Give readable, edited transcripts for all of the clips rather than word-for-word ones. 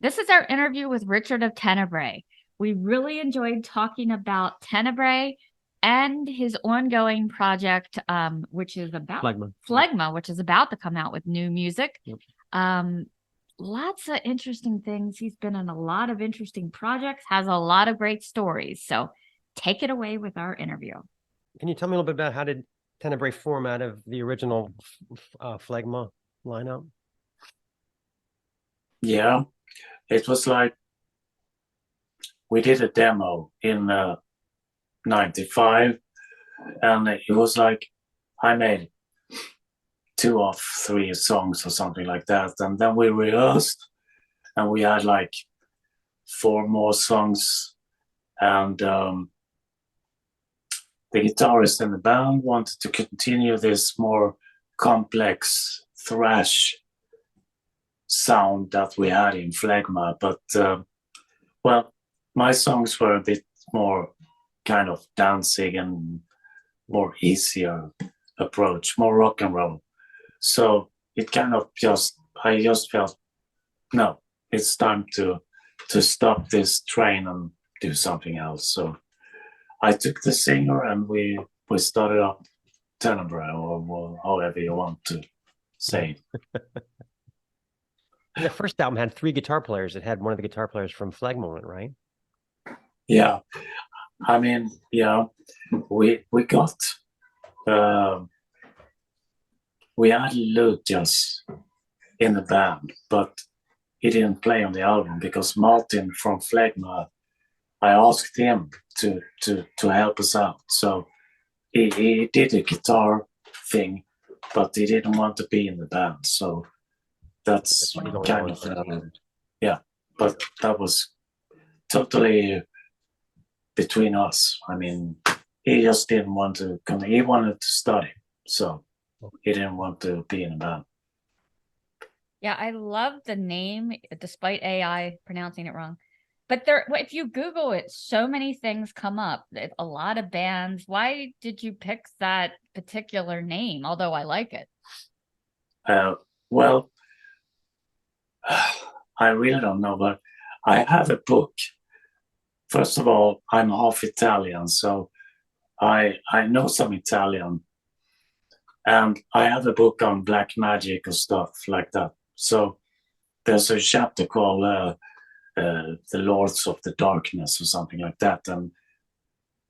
This is our interview with Richard of Tenebre. We really enjoyed talking about Tenebre and his ongoing project, which is about Phlegma, which is about to come out with new music. Yep. Lots of interesting things. He's been in a lot of interesting projects, has a lot of great stories. So take it away with our interview. Can you tell me a little bit about how did Tenebre form out of the original Phlegma lineup? Yeah, it was like we did a demo in 95, and it was like I made 2 or 3 songs or something like that, and then we rehearsed, and we had like 4 more songs, and the guitarist in the band wanted to continue this more complex thrash sound that we had in Phlegma, but well, my songs were a bit more kind of dancing and more easier approach, more rock and roll. So it kind of I just felt, no, it's time to stop this train and do something else. So I took the singer and we started up Tenebre, or however you want to say it. The first album had 3 guitar players. It had one of the guitar players from Phlegma on it, right? Yeah, I mean, yeah, we got we had Lukas in the band, but he didn't play on the album because Martin from Phlegma, I asked him to help us out. So he did a guitar thing, but he didn't want to be in the band. So that's kind of yeah. But that was totally between us. I mean, he just didn't want to come. He wanted to study, so he didn't want to be in a band. Yeah, I love the name, despite AI pronouncing it wrong. But there, if you Google it, so many things come up. A lot of bands. Why did you pick that particular name? Although I like it. Well, I really don't know, but I have a book. First of all, I'm half Italian, so I know some Italian, and I have a book on black magic and stuff like that. So there's a chapter called the Lords of the Darkness or something like that, and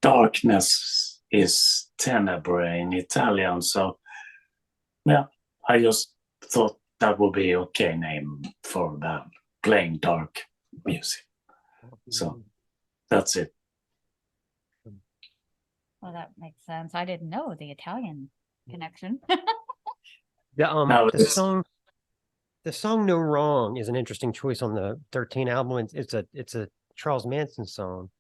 darkness is Tenebre in Italian. So yeah, I just thought that would be okay name for a band playing dark music. So that's it. Well, that makes sense. I didn't know the Italian connection. The song "No Wrong" is an interesting choice on the 13 album. It's a Charles Manson song.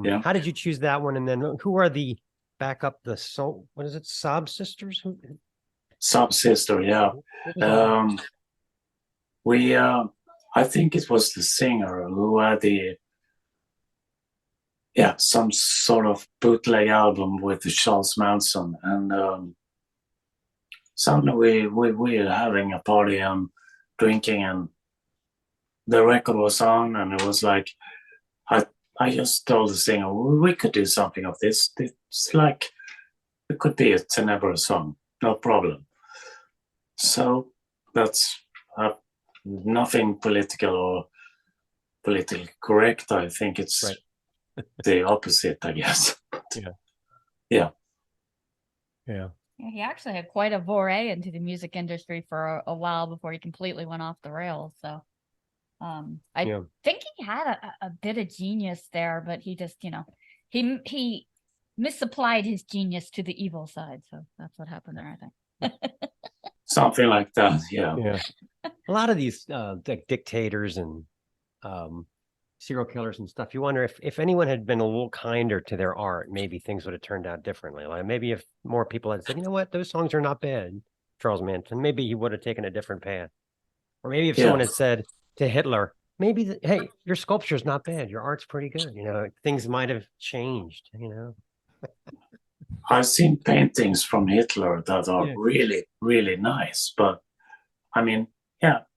Yeah. How did you choose that one? And then who are the backup? The soul, what is it? Sob Sisters? Sob Sister, yeah. I think it was the singer who had some sort of bootleg album with the Charles Manson, and suddenly we were having a party and drinking, and the record was on, and it was like I just told the singer we could do something of this. It's like it could be a Tenebre song, no problem. So that's nothing political or politically correct. I think it's right. the opposite, I guess. Yeah. Yeah, he actually had quite a foray into the music industry for a while before he completely went off the rails. So I think he had a bit of genius there, but he just, he misapplied his genius to the evil side. So that's what happened there, I think. Something like that, yeah. A lot of these dictators and serial killers and stuff, you wonder if anyone had been a little kinder to their art, maybe things would have turned out differently. Like maybe if more people had said, you know what, those songs are not bad, Charles Manson, maybe he would have taken a different path. Or maybe if someone had said to Hitler, maybe, hey, your sculpture's not bad, your art's pretty good, things might have changed, I've seen paintings from Hitler that are really, really nice, but I mean,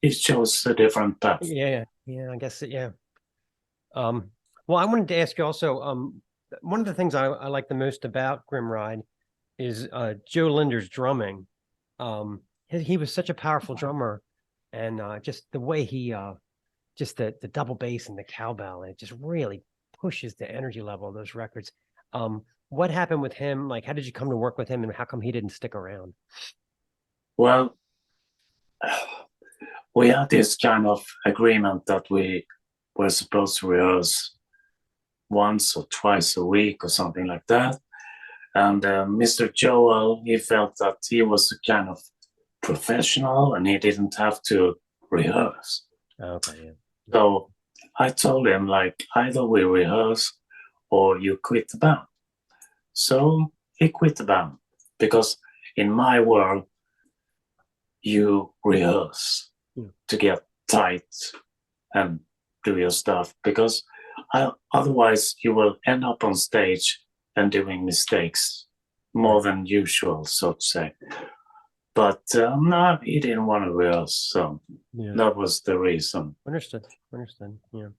it shows a different path. Yeah. Yeah, I guess yeah. Well, I wanted to ask you also. One of the things I like the most about Grimride is Joe Linder's drumming. He was such a powerful drummer, and just the way he just the double bass and the cowbell, it just really pushes the energy level of those records. What happened with him? Like, how did you come to work with him, and how come he didn't stick around? Well, we had this kind of agreement that we were supposed to rehearse once or twice a week or something like that. And Mr. Joel, he felt that he was a kind of professional and he didn't have to rehearse. Okay, yeah. So I told him, like, either we rehearse or you quit the band. So he quit the band because in my world, you rehearse to get tight and do your stuff, because otherwise you will end up on stage and doing mistakes more than usual, so to say. But no, he didn't want to rehearse, so that was the reason. Understood. Yeah.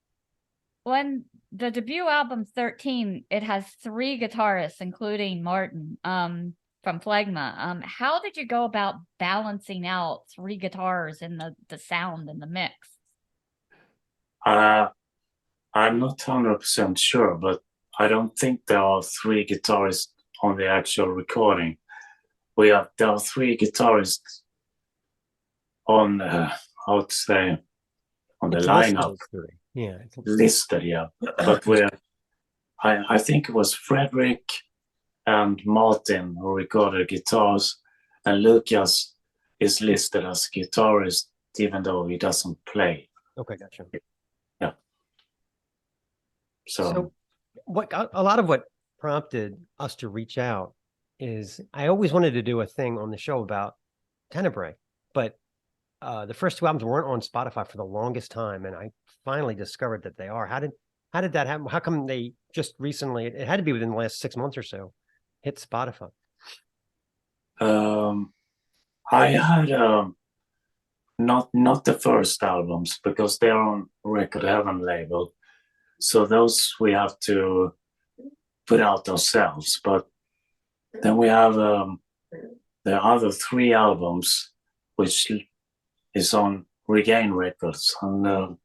When the debut album 13, it has 3 guitarists, including Martin from Phlegma. How did you go about balancing out 3 guitars in the sound and the mix? I'm not 100% sure, but I don't think there are 3 guitarists on the actual recording. There are 3 guitarists on how to say on the lineup. Yeah, listed, yeah. But I think it was Frederick and Martin who recorded guitars, and Lucas is listed as guitarist even though he doesn't play. Okay, gotcha. Yeah. So what a lot of what prompted us to reach out is I always wanted to do a thing on the show about Tenebre, but the first 2 albums weren't on Spotify for the longest time, and I finally discovered that they are. How did that happen? How come they just recently? It had to be within the last 6 months or so. Hit Spotify. I had not the first albums because they're on Record Heaven label, so those we have to put out ourselves. But then we have the other 3 albums, which is on Regain Records, and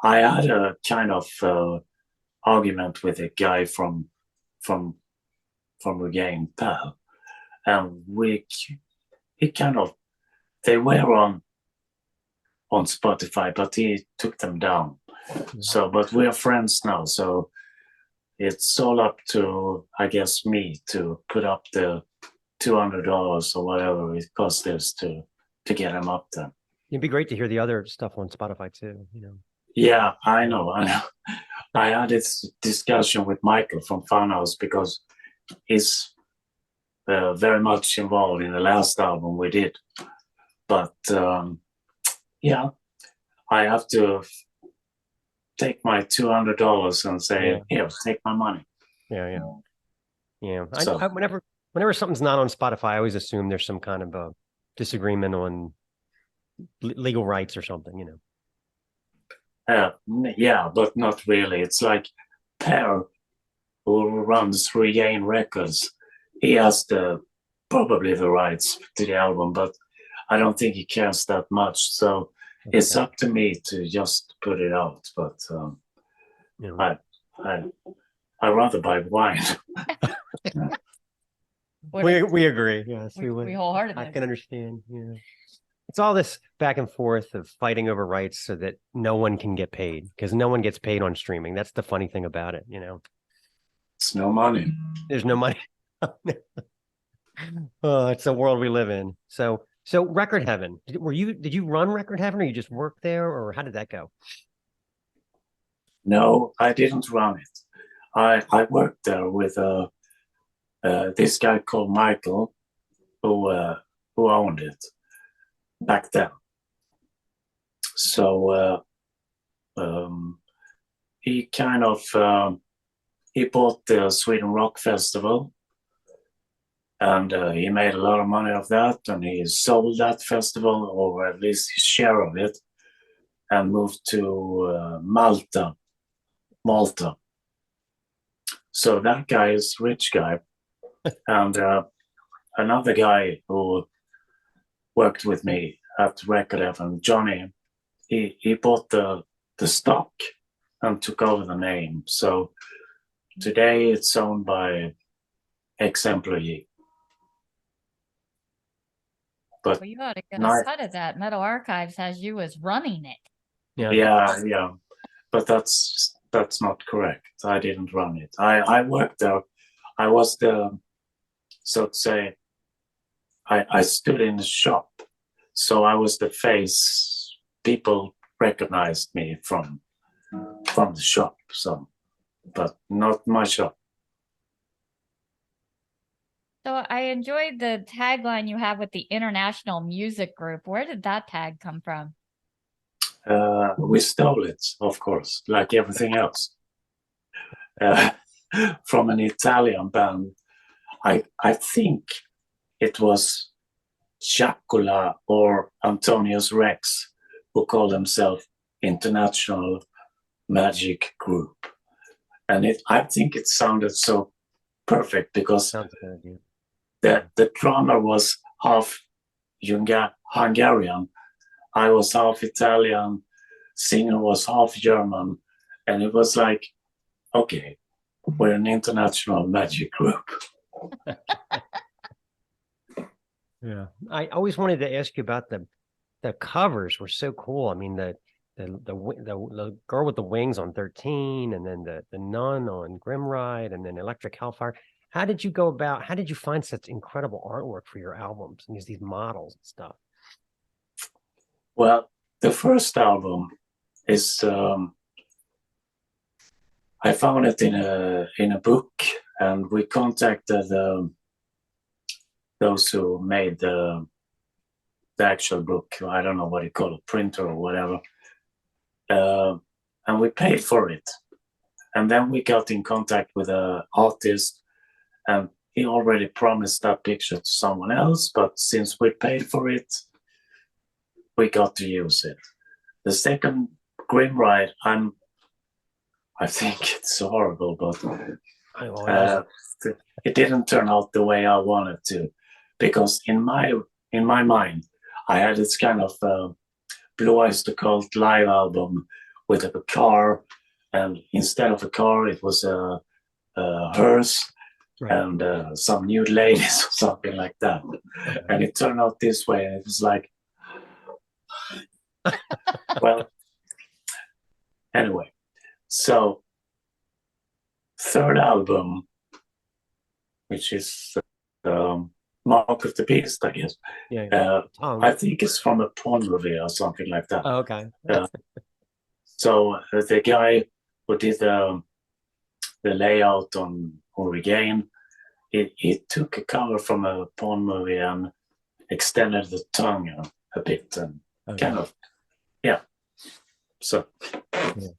I had a kind of argument with a guy from Regain, Pal, and they were on Spotify, but he took them down. So, but we are friends now, so it's all up to, I guess, me to put up the $200 or whatever it costs us to get them up there. It'd be great to hear the other stuff on Spotify too, Yeah, I know. I had this discussion with Michael from Funhouse because he's very much involved in the last album we did. But yeah, I have to take my $200 and say, here, take my money. Yeah. So, Whenever something's not on Spotify, I always assume there's some kind of a disagreement on legal rights or something, Yeah, but not really. It's like Per, who runs Regain Records, he has probably the rights to the album, but I don't think he cares that much. So it's up to me to just put it out. But I rather buy wine. We agree. Yes, we wholeheartedly. I can understand. Yeah. It's all this back and forth of fighting over rights so that no one can get paid, because no one gets paid on streaming. That's the funny thing about it, It's no money. There's no money. Oh, it's the world we live in. So Record Heaven. Did you run Record Heaven, or you just worked there, or how did that go? No, I didn't run it. I worked there with this guy called Michael, who owned it back then. So he kind of he bought the Sweden Rock Festival, and he made a lot of money off that, and he sold that festival, or at least his share of it. and moved to Malta. So that guy is a rich guy. And another guy who worked with me at Record FM, Johnny, he bought the stock and took over the name. So today it's owned by ex-employee. But well, you ought to get a cut of that. Metal Archives has you as running it. Yeah. But that's not correct. I didn't run it. I worked there. I was the, so to say, I stood in the shop. So I was the face. People recognized me from the shop. So, but not my shop. So I enjoyed the tagline you have with the International Music Group. Where did that tag come from? We stole it, of course, like everything else, from an Italian band. I think it was Giacola or Antonius Rex who called themselves International Magic Group, and I think it sounded so perfect because the drummer was half Hungarian, I was half Italian, singer was half German, and it was like, okay, we're an international magic group. Yeah, I always wanted to ask you about the covers. Were so cool. I mean, the girl with the wings on 13, and then the nun on Grimride, and then Electric Hellfire. How did you find such incredible artwork for your albums and these models and stuff? Well, the first album is I found it in a book, and we contacted those who made the actual book. I don't know what you call it, printer or whatever, and we paid for it. And then we got in contact with an artist, and he already promised that picture to someone else. But since we paid for it, we got to use it. The second Grimride, I think it's horrible, but it didn't turn out the way I wanted to, because in my mind, I had this kind of Blue Oyster Cult live album with a car, and instead of a car, it was a hearse, right, and some nude ladies or something like that. And it turned out this way, and it was like, well, anyway. So, third album, which is Mark of the Beast, I guess. I think it's from a porn movie or something like that. Oh, okay. So the guy who did the layout on Regain, he took a cover from a porn movie and extended the tongue a bit, and kind of, yeah. So. Yeah.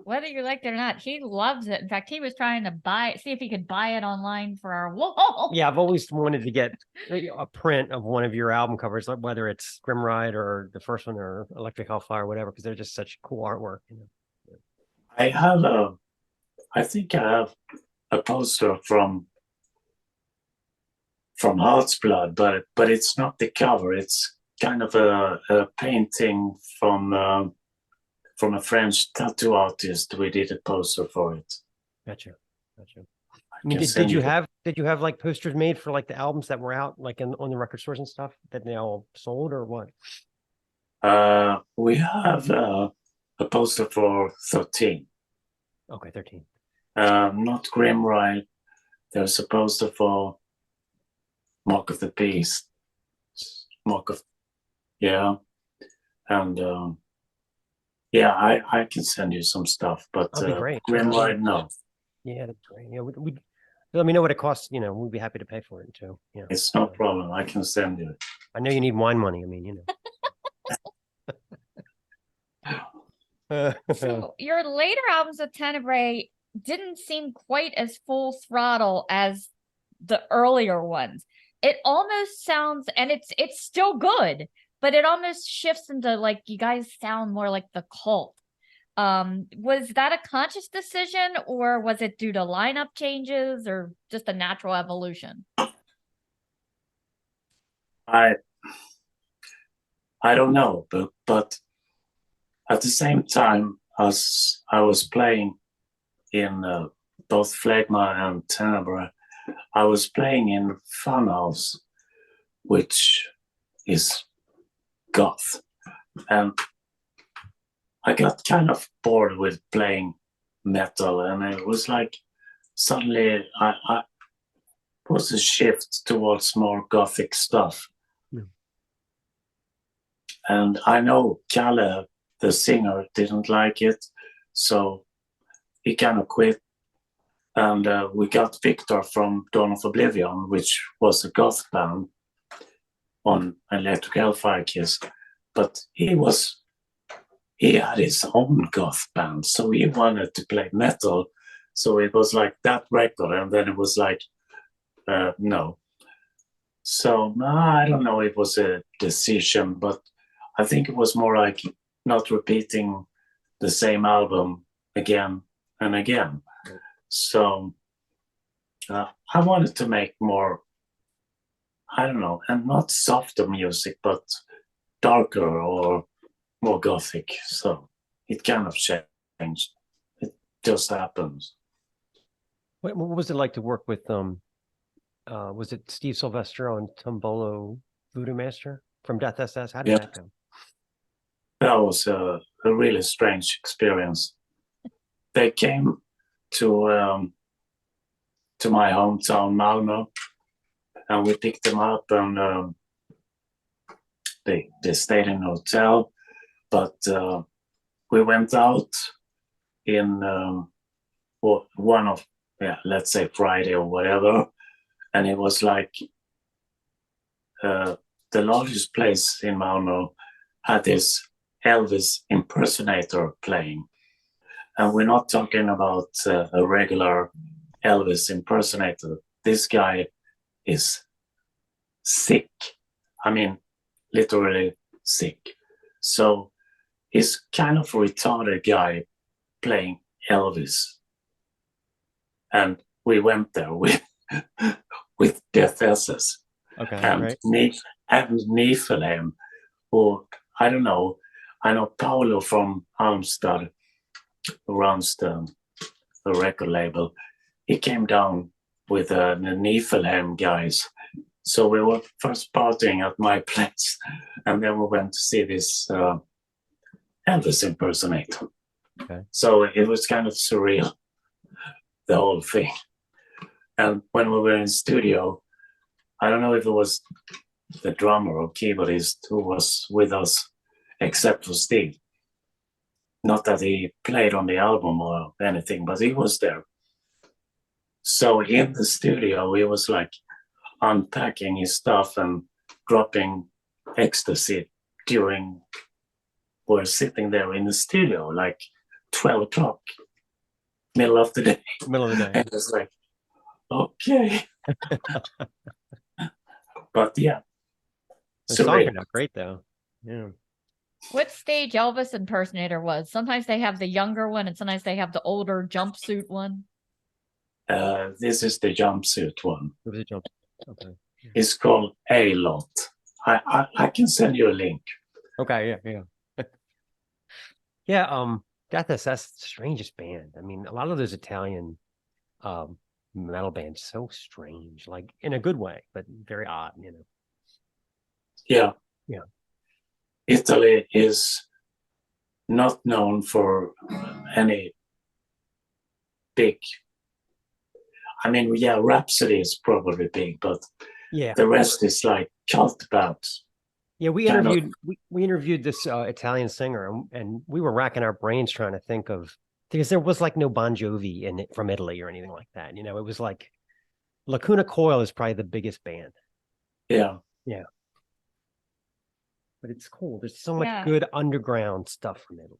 Whether you liked it or not, he loves it. In fact, he was trying to see if he could buy it online for our wall. Yeah, I've always wanted to get a print of one of your album covers, like whether it's Grimride or the first one or Electric Hellfire or whatever, because they're just such cool artwork. You know? I think I have a poster from Heart's Blood, but it's not the cover. It's kind of a painting from a French tattoo artist. We did a poster for it. Gotcha. I mean, did you have like posters made for like the albums that were out like on the record stores and stuff that they all sold, or what? We have a poster for 13. Okay, 13. Not Grimride. There's a poster for Mark of the Beast. And yeah, I can send you some stuff, but Grimride, no. Yeah, that's great. Yeah, we let me know what it costs. You know, we'd be happy to pay for it too. Yeah, it's no problem. I can send you it. I know you need wine money. I mean, you know. So your later albums of Tenebre didn't seem quite as full throttle as the earlier ones. It almost sounds, and it's still good, but it almost shifts into like you guys sound more like the Cult. Was that a conscious decision, or was it due to lineup changes, or just a natural evolution? I don't know, but at the same time as I was playing in both Phlegma and Tenebre, I was playing in Funhouse, which is goth, and I got kind of bored with playing metal, and it was like suddenly I was a shift towards more gothic stuff. Yeah. And I know Kalle, the singer, didn't like it, so he kind of quit. And we got Victor from Dawn of Oblivion, which was a goth band on Electric Hellfire Kiss, but he had his own goth band, so he wanted to play metal. So it was like that record, and then it was like, no. So I don't know, it was a decision, but I think it was more like not repeating the same album again and again. So I wanted to make more, I don't know, and not softer music, but darker or more gothic. So it kind of changed. It just happens. What was it like to work with was it Steve Silvestro and Tombolo Voodoo Master from Death SS? How did that go? That was a really strange experience. They came to my hometown, Malmö, and we picked them up, and they stayed in a hotel. But we went out in one of, let's say Friday or whatever, and it was like the largest place in Malmö had this Elvis impersonator playing. And we're not talking about a regular Elvis impersonator. This guy is sick. I mean, literally sick. So he's kind of a retarded guy playing Elvis. And we went there with Death SS. Okay, and right. Niflheim, who, I don't know, I know Paolo from Halmstad, who runs the record label. He came down with the Niflheim guys. So we were first partying at my place, and then we went to see this Elvis impersonator. Okay. So it was kind of surreal, the whole thing. And when we were in studio, I don't know if it was the drummer or keyboardist who was with us, except for Steve. Not that he played on the album or anything, but he was there. So in the studio, he was like unpacking his stuff and dropping ecstasy during we're sitting there in the studio, like 12 o'clock, middle of the day. Middle of the day. And it's like, okay. But yeah. The song turned out great though. Yeah. What stage Elvis impersonator was? Sometimes they have the younger one, and sometimes they have the older jumpsuit one. This is the jumpsuit one. It was a jumpsuit. Okay. It's called A-Lot. I can send you a link. Okay, yeah. Yeah, Death SS, the strangest band. I mean, a lot of those Italian metal bands, so strange, like in a good way, but very odd, you know. Yeah. Yeah. Italy is not known for any big, I mean, yeah, Rhapsody is probably big, but the rest is like cult bands. Yeah, we interviewed this Italian singer, and we were racking our brains trying to think of, because there was like no Bon Jovi in it from Italy or anything like that. You know, it was like Lacuna Coil is probably the biggest band. Yeah. Yeah. But it's cool. There's so much good underground stuff from Italy.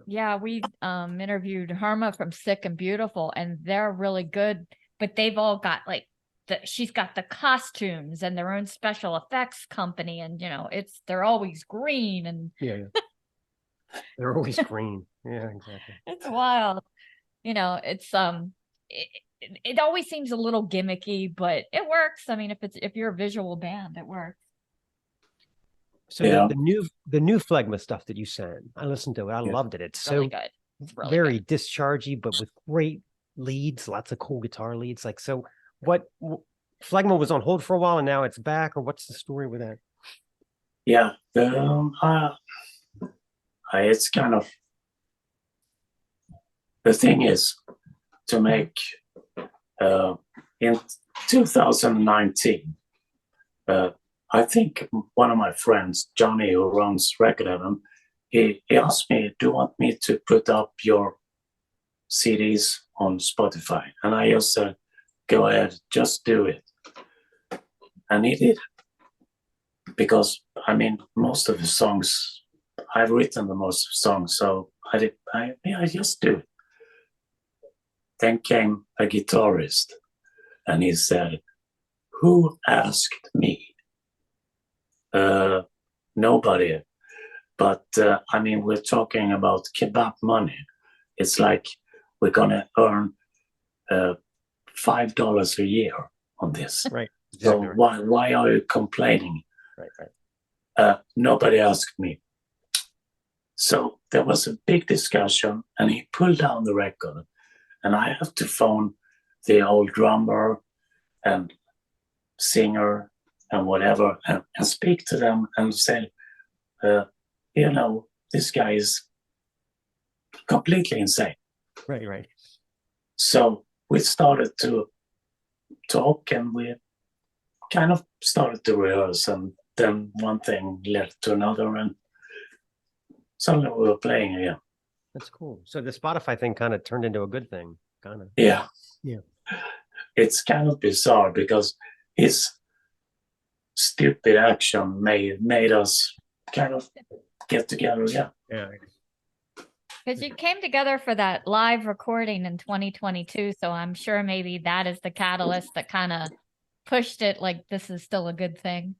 Yeah, we interviewed Harma from Sick and Beautiful, and they're really good, but they've all got like she's got the costumes and their own special effects company, and they're always green and yeah. They're always green. Yeah, exactly. it's wild. It's it always seems a little gimmicky, but it works. I mean, if you're a visual band, it works. So the new Phlegma stuff that you sent, I listened to it. I loved it. It's really so good. It's really very good. dischargy, but with great leads, lots of cool guitar leads. Like, so what Phlegma was on hold for a while and now it's back, or what's the story with that? Yeah, it's kind of, the thing is to make in 2019. I think one of my friends, Johnny, who runs Record Heaven, he asked me, "Do you want me to put up your CDs on Spotify?" And I just said, "Go ahead, just do it." And he did, because I mean, most of the songs I've written, the most songs, so I just do it. Then came a guitarist, and he said, "Who asked me?" Nobody. But I mean, we're talking about kebab money. It's like we're gonna earn $5 a year on this. Right. Exactly. So why are you complaining? Right. Nobody asked me. So there was a big discussion, and he pulled down the record, and I have to phone the old drummer and singer and whatever, and speak to them and say, this guy is completely insane. Right. So we started to talk, and we kind of started to rehearse, and then one thing led to another, and suddenly we were playing again. That's cool. So the Spotify thing kind of turned into a good thing, kind of. Yeah. Yeah. It's kind of bizarre because his stupid action made us kind of get together again. Yeah. Because you came together for that live recording in 2022, so I'm sure maybe that is the catalyst that kind of pushed it, like, this is still a good thing.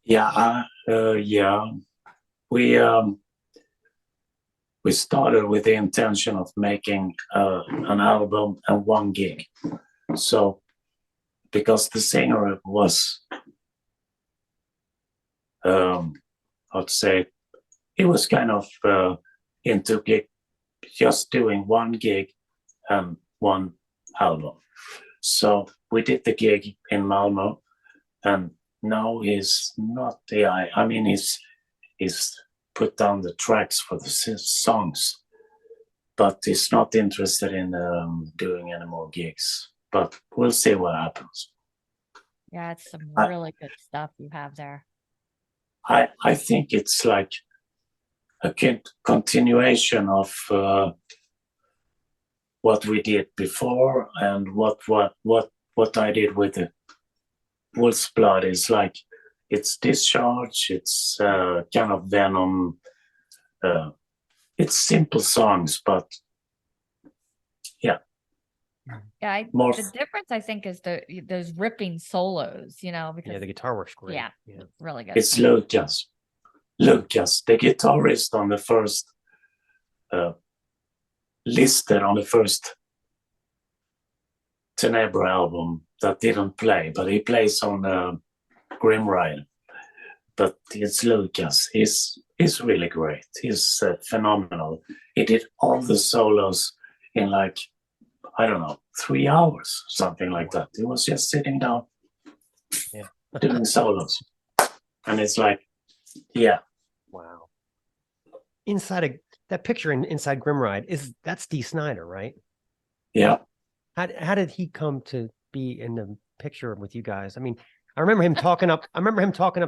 Yeah, we started with the intention of making an album and one gig. So because the singer was, how to say, he was kind of into just doing one gig and one album. So we did the gig in Malmo, and now he's not the I mean, he's put down the tracks for the songs, but he's not interested in doing any more gigs. But we'll see what happens. Yeah, it's some really good stuff you have there. I think it's like a continuation of what we did before, and what I did with the Wolf's Blood is like, it's discharge, it's kind of Venom. It's simple songs, but yeah. Yeah, the difference, I think, is those ripping solos, because the guitar works great. Yeah, really good. It's Lucas, the guitarist on the first listed on the first Tenebre album that didn't play, but he plays on Grim Ride. But it's Lucas. He's really great. He's phenomenal. He did all the solos in like, I don't know, 3 hours, something like that. He was just sitting down, doing solos, and it's like, yeah. Wow. Inside that picture inside Grimride, that's Dee Snider, right? Yeah. How did he come to be in the picture with you guys? I mean, I remember him talking up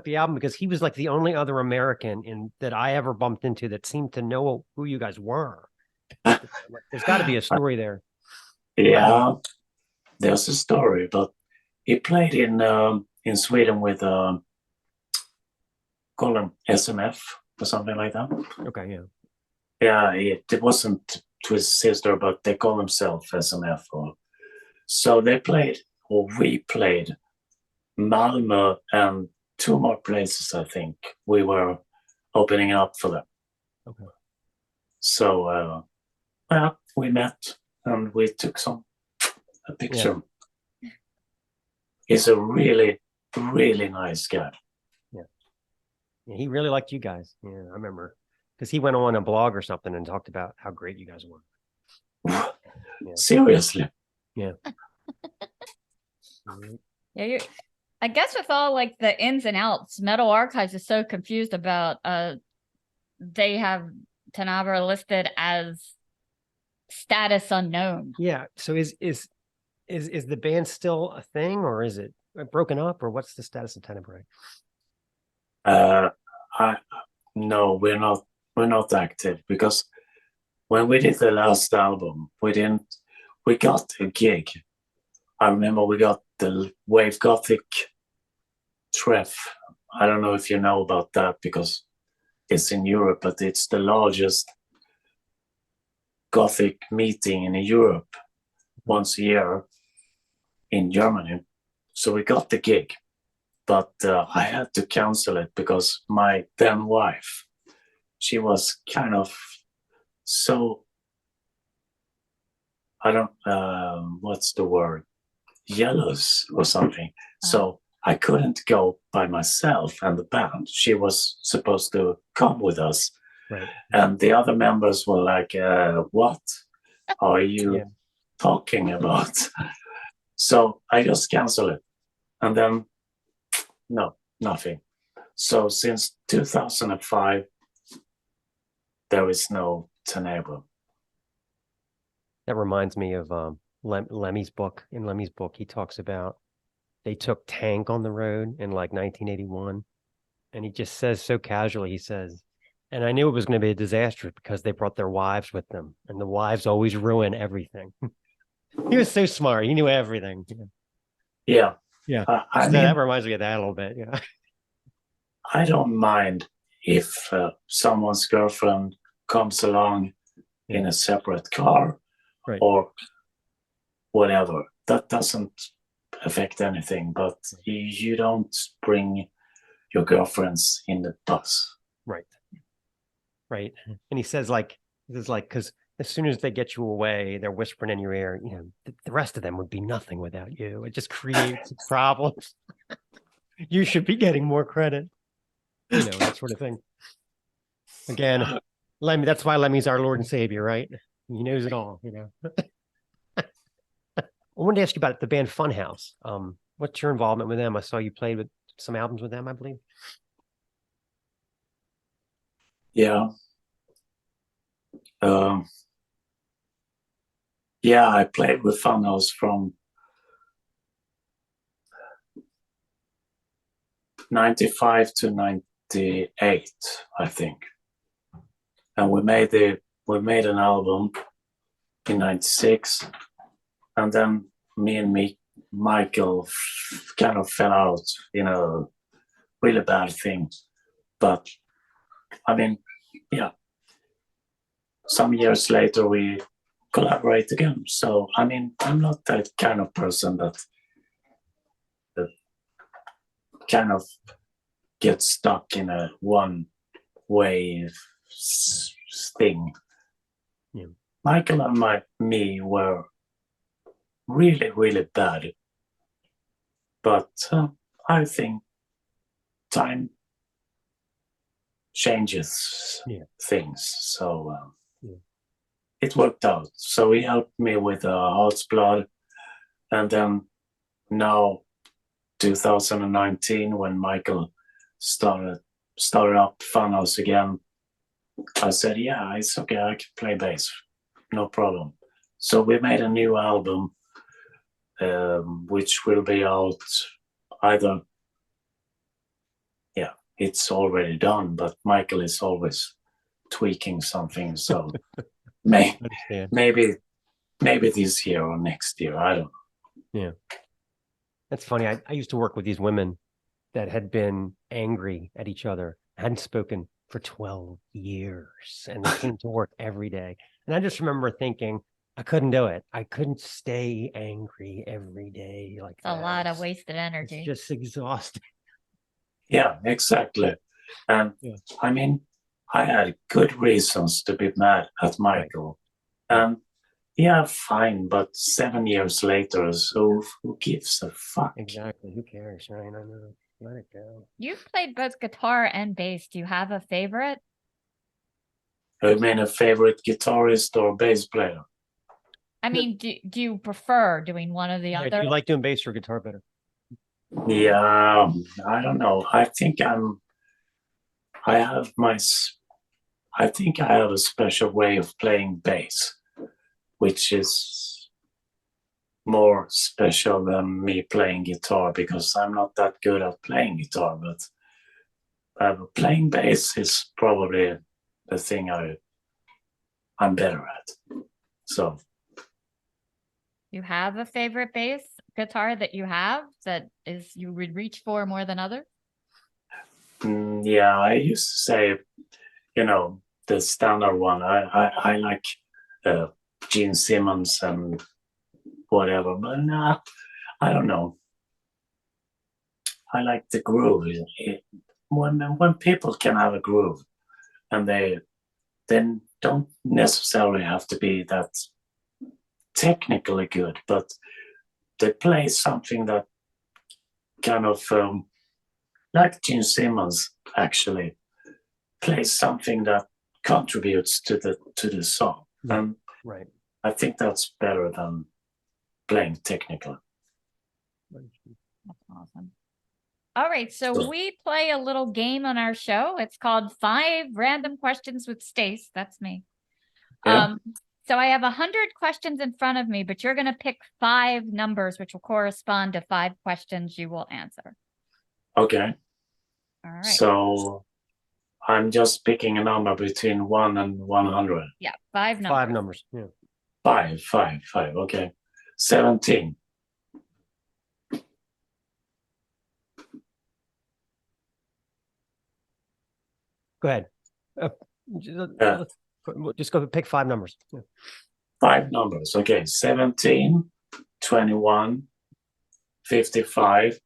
the album because he was like the only other American that I ever bumped into that seemed to know who you guys were. There's got to be a story there. Yeah, there's a story, but he played in Sweden with call him SMF or something like that. Okay, yeah. Yeah, it wasn't to his sister, but they call themselves SMF. So they played, or we played, Malmö and 2 more places. I think we were opening up for them. Okay. So we met and we took a picture. Yeah. He's a really, really nice guy. Yeah, he really liked you guys. Yeah, I remember because he went on a blog or something and talked about how great you guys were. Yeah. Seriously. Yeah. Yeah, I guess with all like the ins and outs, Metal Archives is so confused about they have Tenebre listed as status unknown. Yeah. So is the band still a thing, or is it broken up, or what's the status of Tenebre? No, we're not active, because when we did the last album, we got a gig. I remember we got the Wave Gothic Treff. I don't know if you know about that, because it's in Europe, but it's the largest Gothic meeting in Europe once a year in Germany. So we got the gig, but I had to cancel it because my then wife, she was kind of so, I don't, what's the word? Jealous or something. So I couldn't go by myself and the band. She was supposed to come with us. Right. And the other members were like, what are you talking about? So I just canceled it. And then, no, nothing. So since 2005, there is no Tenebre. That reminds me of Lemmy's book. In Lemmy's book, he talks about they took Tank on the road in like 1981. And he just says so casually, he says, and I knew it was going to be a disaster because they brought their wives with them. And the wives always ruin everything. He was so smart. He knew everything. Yeah. Yeah. So that reminds me of that a little bit. Yeah. I don't mind if someone's girlfriend comes along in a separate car, right, or whatever. That doesn't affect anything, but you don't bring your girlfriends in the bus. Right. Right. And he says, like, because as soon as they get you away, they're whispering in your ear, you know, the rest of them would be nothing without you. It just creates problems. You should be getting more credit. You know, that sort of thing. Again, Lemmy, that's why Lemmy's our Lord and Savior, right? He knows it all, you know. I wanted to ask you about the band Funhouse. What's your involvement with them? I saw you played with some albums with them, I believe. Yeah. Yeah, I played with Funhouse from 95 to 98, I think. And we made an album in 96, and then me and Michael kind of fell out, you know, really bad things. But I mean, yeah, some years later we collaborate again. So I mean, I'm not that kind of person that kind of gets stuck in a one way thing. Yeah. Michael and me were really, really bad, but I think time changes things, so it worked out. So he helped me with Heart's Blood, and then now 2019, when Michael started up Funhouse again, I said, yeah, it's okay, I can play bass, no problem. So we made a new album, which will be out either, it's already done, but Michael is always tweaking something, so maybe this year or next year, I don't know. Yeah. That's funny. I used to work with these women that had been angry at each other, hadn't spoken for 12 years, and they came to work every day. And I just remember thinking, I couldn't do it. I couldn't stay angry every day like It's a lot of that. wasted energy. It's just exhausting. Yeah, exactly. And I mean, I had good reasons to be mad at Michael. Right. And yeah, fine, but 7 years later, so who gives a fuck? Exactly. Who cares, right? I know. Let it go. You've played both guitar and bass. Do you have a favorite? I mean, a favorite guitarist or bass player? I mean, do you prefer doing one or the Yeah, other? do you like doing bass or guitar better? Yeah, I don't know. I think I have my, I think I have a special way of playing bass, which is more special than me playing guitar because I'm not that good at playing guitar, but playing bass is probably the thing I'm better at. So You have a favorite bass guitar that you have that is you would reach for more than others? yeah, I used to say, the standard one. I like Gene Simmons and whatever, but nah, I don't know. I like the groove. When people can have a groove, and they then don't necessarily have to be that technically good, but they play something that kind of like Gene Simmons actually plays something that contributes to the song, and Right. I think that's better than playing technical. That's awesome. All right, so we play a little game on our show. It's called 5 Random Questions with Stace. That's me. Yeah. So I have 100 questions in front of me, but you're going to pick 5 numbers, which will correspond to 5 questions you will answer. Okay. All right. So I'm just picking a number between 1 and 100. Yeah, 5 numbers. 5 numbers. Yeah. 5. Okay. 17. Go ahead. Just go pick 5 numbers. Yeah. 5 numbers. Okay. 17, 21, 55,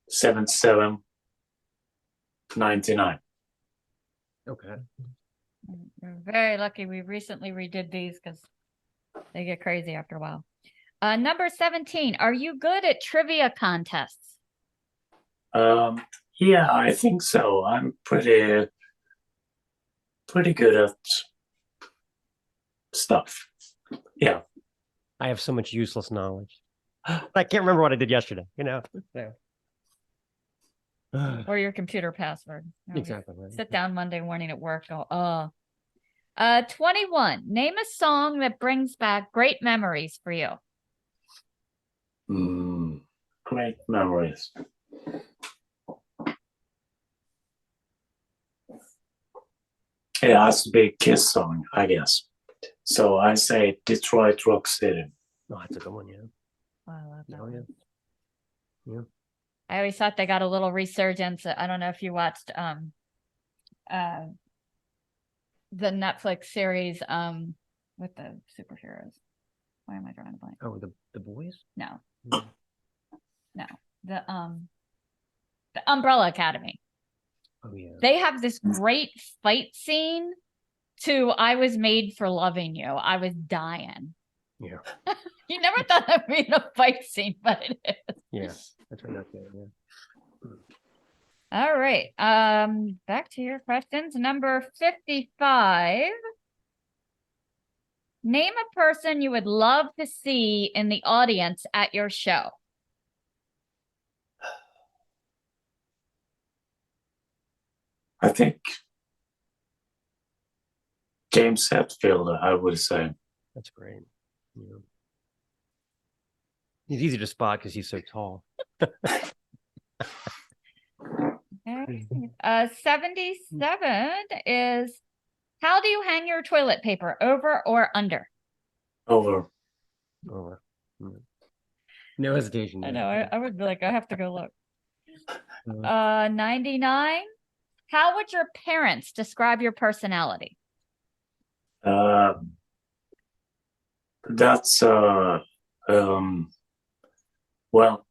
77, 99. Okay. We're very lucky we recently redid these because they get crazy after a while. Number 17, are you good at trivia contests? Yeah, I think so. I'm pretty good at stuff. Yeah. I have so much useless knowledge. I can't remember what I did yesterday, Yeah. Or your computer password. Exactly. Right. Sit down Monday morning at work, go, 21, name a song that brings back great memories for you. Great memories. It has to be a Kiss song, I guess. So I say Detroit Rock City. Oh, that's a good one, yeah. Oh, I love that. Oh, yeah. Yeah. I always thought they got a little resurgence. I don't know if you watched the Netflix series with the superheroes. Why am I drawing a blank? Oh, the boys? No. No. No. The Umbrella Academy. Oh yeah. They have this great fight scene to I Was Made for Loving You. I was dying. Yeah. You never thought of being a fight scene, but it is. Yeah. That's right. That's it. Yeah. All right. Back to your questions. Number 55. Name a person you would love to see in the audience at your show. I think James Hetfield, I would say. That's great. Yeah. He's easy to spot because he's so tall. Okay. 77 is, how do you hang your toilet paper, over or under? Over. Over. No hesitation. I know. I would be like, I have to go look. 99. How would your parents describe your personality? That's well,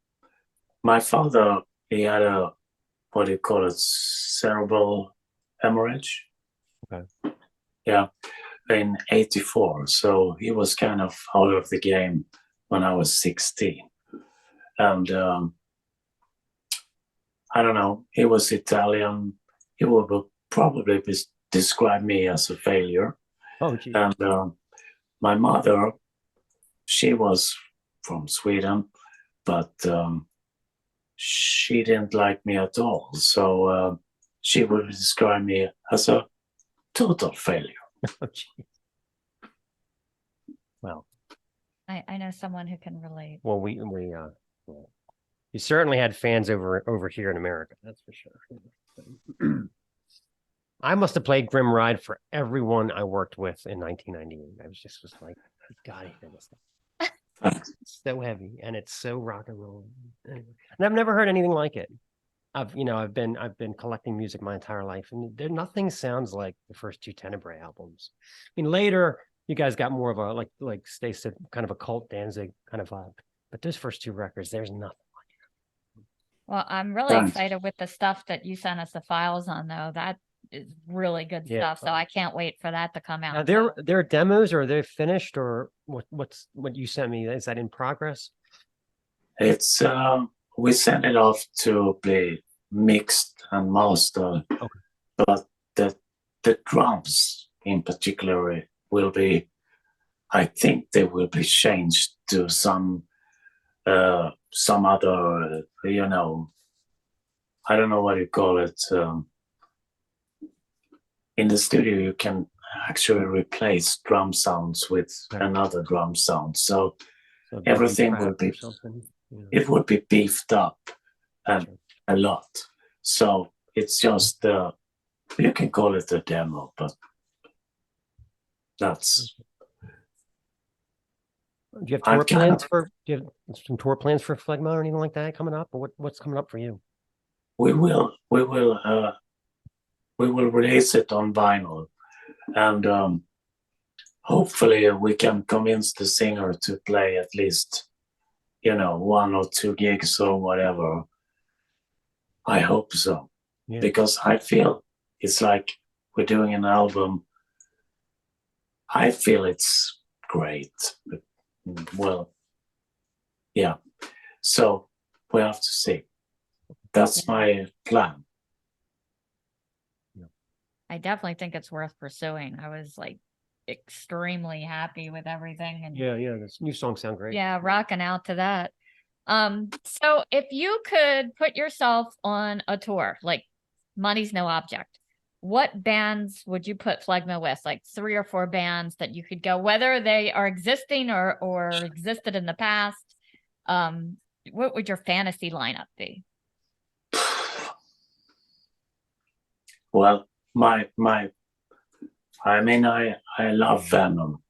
my father, he had a, what do you call it, cerebral hemorrhage. Okay. Yeah, in '84. So he was kind of out of the game when I was 16. And I don't know, he was Italian. He would probably describe me as a failure. Oh, geez. And my mother, she was from Sweden, but she didn't like me at all. So she would describe me as a total failure. Oh, geez. Well, I know someone who can relate. well, well, you certainly had fans over here in America. That's for sure. I must have played Grim Ride for everyone I worked with in 1998. I was like, God, I hate this stuff. It's so heavy and it's so rock and roll. Anyway, and I've never heard anything like it. I've been collecting music my entire life, and nothing sounds like the first two Tenebre albums. I mean, later you guys got more of a like Stay said, kind of a cult Danzig kind of vibe. But those first two records, there's nothing. Well, I'm really excited with the stuff that you sent us the files on, though. That is really good stuff. So I can't wait for that to come out. Now, they're demos, or they're finished, or what you sent me? Is that in progress? It's we sent it off to be mixed and mastered, Okay. but the drums in particular will be, I think they will be changed to some other, I don't know what you call it. In the studio, you can actually replace drum sounds with another drum sound. So everything will be, it would be beefed up and a lot. So it's just, you can call it a demo, but that's. Do you have tour plans for? Do you have some tour plans for Phlegma or anything like that coming up, or what's coming up for you? We will release it on vinyl, and hopefully we can convince the singer to play at least, 1 or 2 gigs or whatever. I hope so, because I feel it's like we're doing an album. I feel it's great. Well, yeah. So we have to see. That's my plan. I definitely think it's worth pursuing. I was like extremely happy with everything. And this new songs sound great. Yeah, rocking out to that. So if you could put yourself on a tour, like money's no object, what bands would you put Phlegma with? Like 3 or 4 bands that you could go, whether they are existing or existed in the past. What would your fantasy lineup be? Well, I love Venom.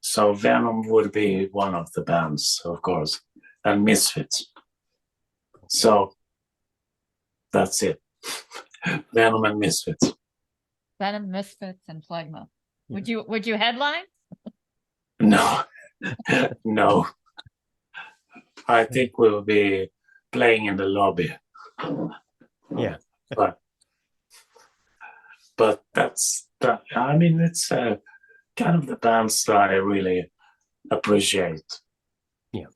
So Venom would be one of the bands, of course, and Misfits. So that's it. Venom and Misfits. Venom, Misfits, and Phlegma. Would you headline? No, no. I think we will be playing in the lobby. Yeah, but that's that. I mean, it's kind of the bands that I really appreciate. Yeah,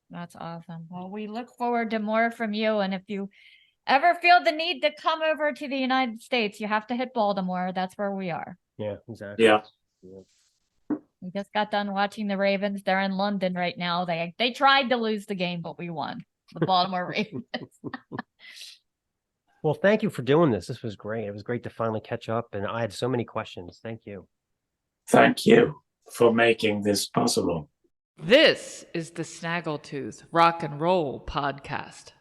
that's awesome. Well, we look forward to more from you, and if you ever feel the need to come over to the United States, you have to hit Baltimore. That's where we are. Yeah, exactly. Yeah. We just got done watching the Ravens. They're in London right now. They tried to lose the game, but we won. The Baltimore Ravens. Well, thank you for doing this. This was great. It was great to finally catch up, and I had so many questions. Thank you. Thank you for making this possible. This is the Snaggletooth Rock and Roll Podcast.